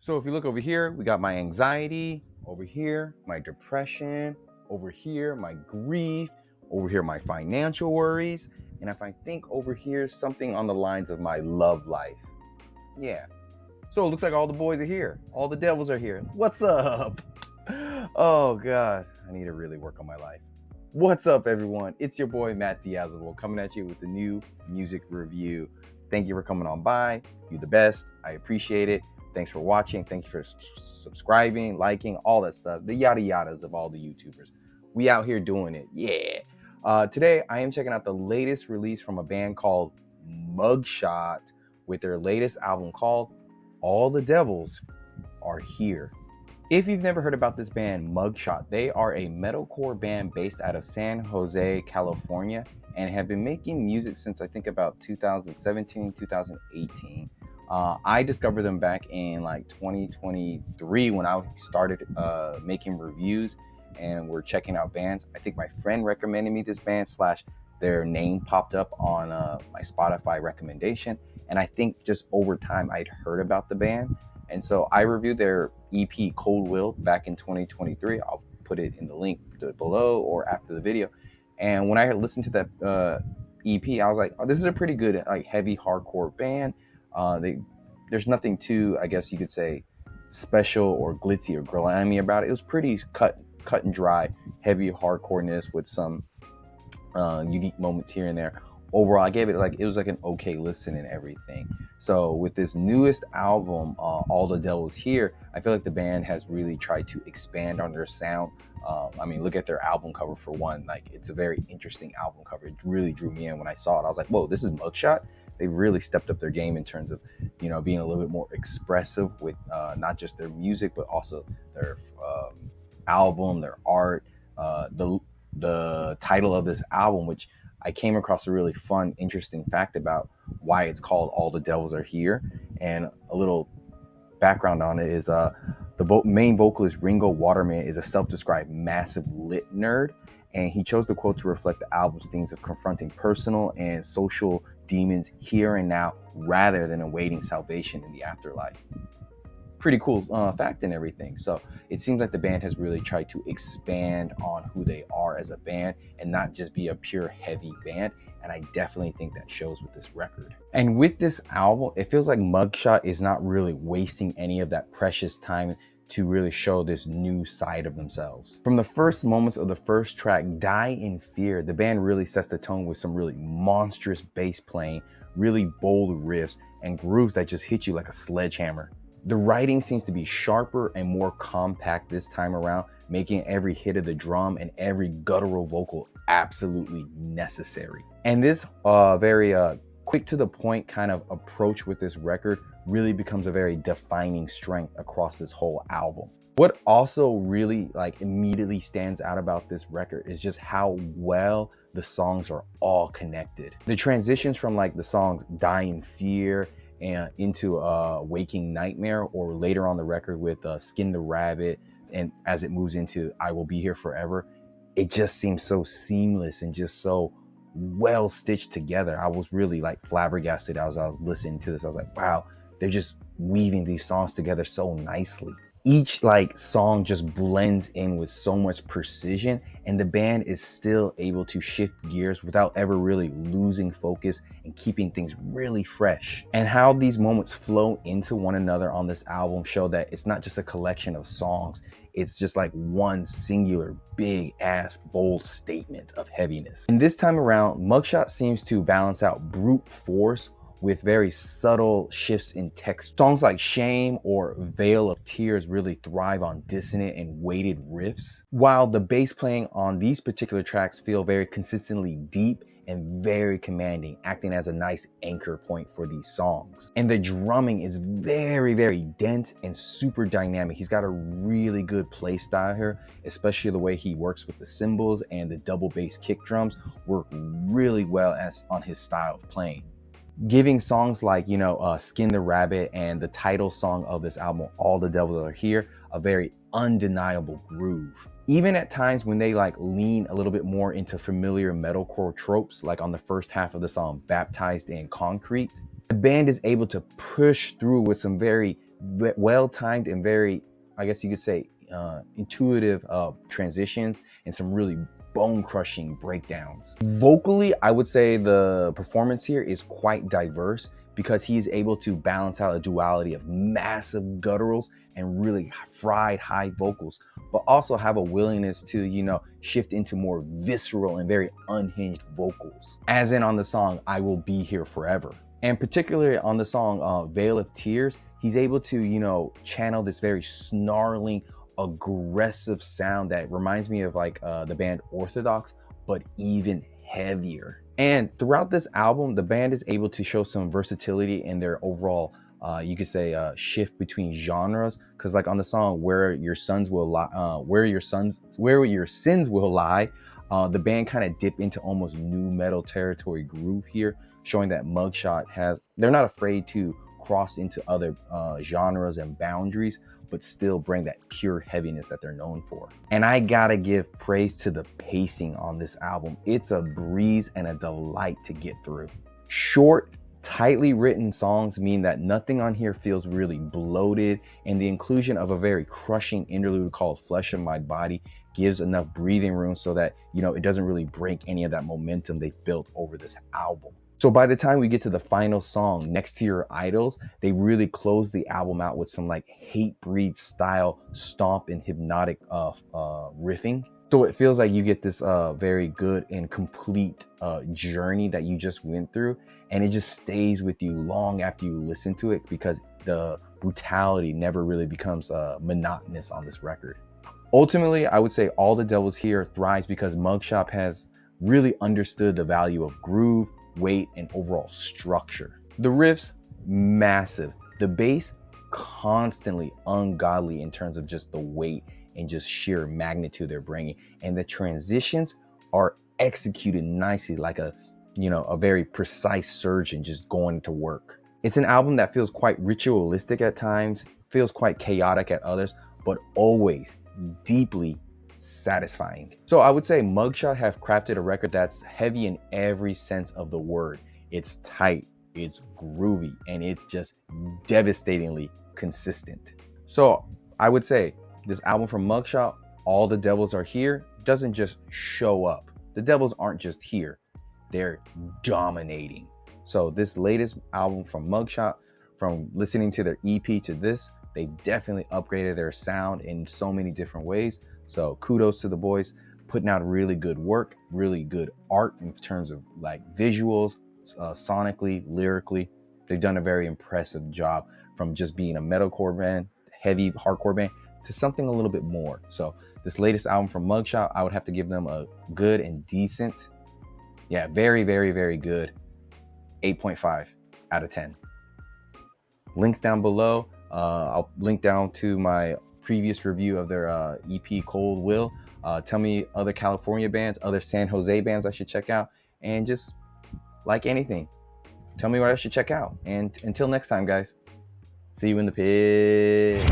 So if you look over here, we got my anxiety, over here, my depression, over here, my grief, over here, my financial worries, and if I think over here, something on the lines of my love life. Yeah. So it looks like all the boys are here. All the devils are here. What's up? Oh God, I need to really work on my life. What's up, everyone? It's your boy Matt Diazable coming at you with the new music review. Thank you for coming on by. You're the best. I appreciate it. Thanks for watching. Thank you for subscribing, liking, all that stuff. The yada yadas of all the YouTubers. We out here doing it. Yeah. Today, I am checking out the latest release from a band called Mugshot with their latest album called All the Devils Are Here. If you've never heard about this band, Mugshot, they are a metalcore band based out of San Jose, California, and have been making music since I think about 2017, 2018. I discovered them back in like 2023 when I started making reviews and we're checking out bands. I think my friend recommended me this band / their name popped up on my Spotify recommendation. And I think just over time I'd heard about the band. And so I reviewed their EP Cold Will back in 2023. I'll put it in the link below or after the video. And when I listened to that EP, I was like, oh, this is a pretty good like heavy hardcore band. There's nothing too, I guess you could say, special or glitzy or glammy about it. It was pretty cut and dry, heavy hardcoreness with some unique moments here and there. Overall, I gave it it was like an okay listen and everything. So with this newest album, All the Devils Here, I feel like the band has really tried to expand on their sound. I mean, look at their album cover for one. Like, it's a very interesting album cover. It really drew me in when I saw it. I was like, whoa, this is Mugshot. They really stepped up their game in terms of, being a little bit more expressive with not just their music, but also their album, their art, the title of this album, which I came across a really fun, interesting fact about why it's called All the Devils Are Here. And a little background on it is the main vocalist, Ringo Waterman, is a self-described massive lit nerd. And he chose the quote to reflect the album's themes of confronting personal and social demons here and now rather than awaiting salvation in the afterlife. Pretty cool fact and everything. So it seems like the band has really tried to expand on who they are as a band and not just be a pure heavy band. And I definitely think that shows with this record. And with this album, it feels like Mugshot is not really wasting any of that precious time to really show this new side of themselves. From the first moments of the first track, Die in Fear, the band really sets the tone with some really monstrous bass playing, really bold riffs, and grooves that just hit you like a sledgehammer. The writing seems to be sharper and more compact this time around, making every hit of the drum and every guttural vocal absolutely necessary. And this very quick to the point kind of approach with this record really becomes a very defining strength across this whole album. What also really immediately stands out about this record is just how well the songs are all connected. The transitions from the songs Die in Fear and into Waking Nightmare, or later on the record with Skin the Rabbit, and as it moves into I Will Be Here Forever, it just seems so seamless and just so well stitched together. I was really flabbergasted as I was listening to this. I was like, wow, they're just weaving these songs together so nicely. Each song just blends in with so much precision, and the band is still able to shift gears without ever really losing focus and keeping things really fresh. And how these moments flow into one another on this album show that it's not just a collection of songs, it's just one singular big ass bold statement of heaviness. And this time around, Mugshot seems to balance out brute force with very subtle shifts in text. Songs like Shame or Veil of Tears really thrive on dissonant and weighted riffs, while the bass playing on these particular tracks feel very consistently deep and very commanding, acting as a nice anchor point for these songs. And the drumming is very, very dense and super dynamic. He's got a really good play style here, especially the way he works with the cymbals, and the double bass kick drums work really well on his style of playing, giving songs like Skin the Rabbit and the title song of this album, All the Devils Are Here, a very undeniable groove. Even at times when they lean a little bit more into familiar metalcore tropes, like on the first half of the song Baptized in Concrete, the band is able to push through with some very well-timed and very, I guess you could say, intuitive transitions and some really bone-crushing breakdowns. Vocally, I would say the performance here is quite diverse because he's able to balance out a duality of massive gutturals and really fried high vocals, but also have a willingness to, you know, shift into more visceral and very unhinged vocals. As in on the song, I Will Be Here Forever. And particularly on the song Veil of Tears, he's able to, you know, channel this very snarling, aggressive sound that reminds me of like the band Orthodox, but even heavier. And throughout this album, the band is able to show some versatility in their overall, you could say, shift between genres. Because like on the song Where Your Sins Will Lie, Where Your Sins Will Lie, the band kind of dip into almost new metal territory groove here, showing that Mugshot they're not afraid to cross into other genres and boundaries, but still bring that pure heaviness that they're known for. And I gotta give praise to the pacing on this album. It's a breeze and a delight to get through. Short, tightly written songs mean that nothing on here feels really bloated, and the inclusion of a very crushing interlude called Flesh of My Body gives enough breathing room so that, you know, it doesn't really break any of that momentum they've built over this album. So by the time we get to the final song, Next to Your Idols, they really close the album out with some like Hatebreed style stomp and hypnotic riffing. So it feels like you get this very good and complete journey that you just went through, and it just stays with you long after you listen to it because the brutality never really becomes monotonous on this record. Ultimately, I would say All the Devils Here thrives because Mugshot has really understood the value of groove, weight, and overall structure. The riffs, massive. The bass, constantly ungodly in terms of just the weight and just sheer magnitude they're bringing. And the transitions are executed nicely like a, you know, a very precise surgeon just going to work. It's an album that feels quite ritualistic at times, feels quite chaotic at others, but always deeply satisfying. So I would say Mugshot have crafted a record that's heavy in every sense of the word. It's tight, it's groovy, and it's just devastatingly consistent. So I would say this album from Mugshot, All the Devils Are Here, doesn't just show up. The devils aren't just here, they're dominating. So this latest album from Mugshot, from listening to their EP to this, they definitely upgraded their sound in so many different ways. So kudos to the boys, putting out really good work, really good art in terms of like visuals, sonically, lyrically. They've done a very impressive job from just being a metalcore band, heavy hardcore band, to something a little bit more. So this latest album from Mugshot, I would have to give them a good and decent, yeah, very, very, very good 8.5 out of 10. Links down below. I'll link down to my previous review of their EP Cold Will. Tell me other California bands, other San Jose bands I should check out, and just like anything, tell me what I should check out. And until next time, guys, see you in the pit.